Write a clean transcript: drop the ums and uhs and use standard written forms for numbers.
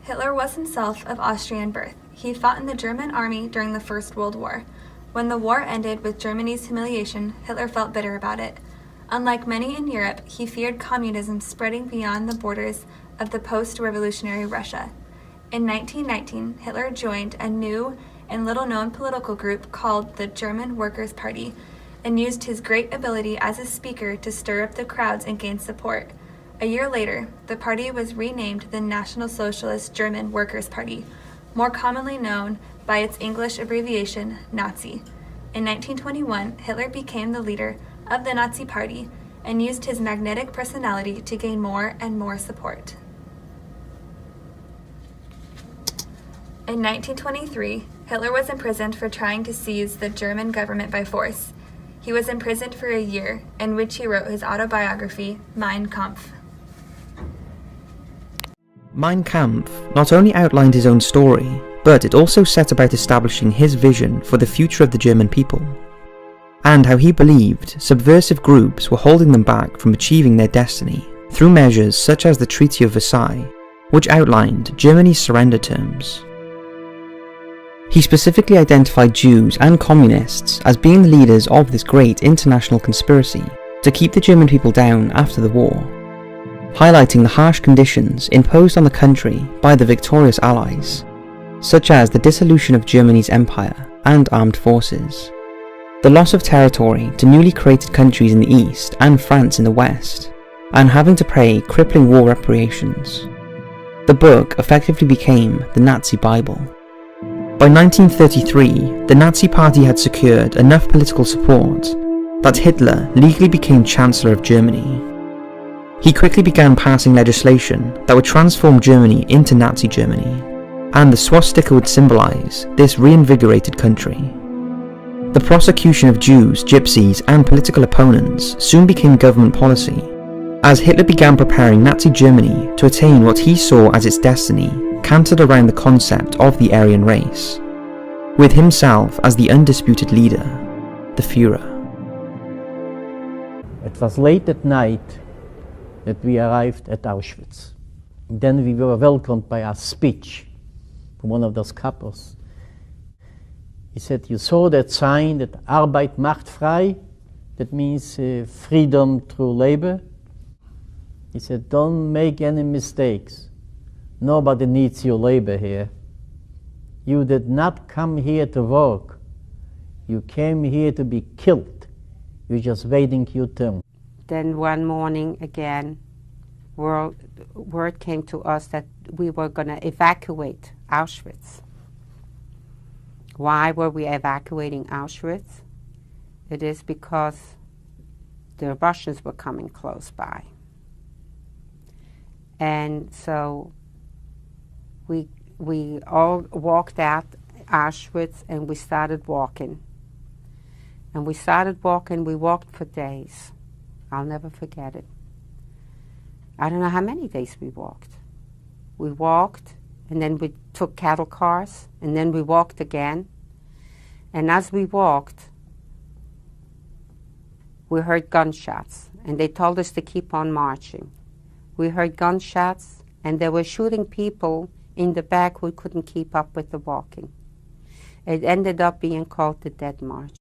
Hitler was himself of Austrian birth. He fought in the German army during the First World War. When the war ended with Germany's humiliation, Hitler felt bitter about it. Unlike many in Europe, he feared communism spreading beyond the borders of the post-revolutionary Russia. In 1919, Hitler joined a new and little-known political group called the German Workers' Party and used his great ability as a speaker to stir up the crowds and gain support. A year later, the party was renamed the National Socialist German Workers' Party, more commonly known by its English abbreviation, Nazi. In 1921, Hitler became the leader of the Nazi Party and used his magnetic personality to gain more and more support. In 1923, Hitler was imprisoned for trying to seize the German government by force. He was imprisoned for a year, in which he wrote his autobiography, Mein Kampf. Mein Kampf not only outlined his own story, but it also set about establishing his vision for the future of the German people, and how he believed subversive groups were holding them back from achieving their destiny through measures such as the Treaty of Versailles, which outlined Germany's surrender terms. He specifically identified Jews and communists as being the leaders of this great international conspiracy to keep the German people down after the war, highlighting the harsh conditions imposed on the country by the victorious Allies, such as the dissolution of Germany's empire and armed forces, the loss of territory to newly created countries in the east and France in the west, and having to pay crippling war reparations. The book effectively became the Nazi Bible. By 1933, the Nazi Party had secured enough political support that Hitler legally became Chancellor of Germany. He quickly began passing legislation that would transform Germany into Nazi Germany, and the swastika would symbolize this reinvigorated country. The prosecution of Jews, gypsies, and political opponents soon became government policy, as Hitler began preparing Nazi Germany to attain what he saw as its destiny, cantered around the concept of the Aryan race, with himself as the undisputed leader, the Führer. It was late at night that we arrived at Auschwitz. Then we were welcomed by a speech from one of those couples. He said, "You saw that sign that Arbeit macht frei, that means freedom through labor." He said, "Don't make any mistakes. Nobody needs your labor here. You did not come here to work. You came here to be killed. You're just waiting your turn." Then one morning again, word came to us that we were going to evacuate Auschwitz. Why were we evacuating Auschwitz? It is because the Russians were coming close by. And so we all walked out Auschwitz and we started walking. And we started walking, we walked for days. I'll never forget it. I don't know how many days we walked. We walked, and then we took cattle cars, and then we walked again. And as we walked, we heard gunshots, and they told us to keep on marching. We heard gunshots, and they were shooting people in the back who couldn't keep up with the walking. It ended up being called the Dead March.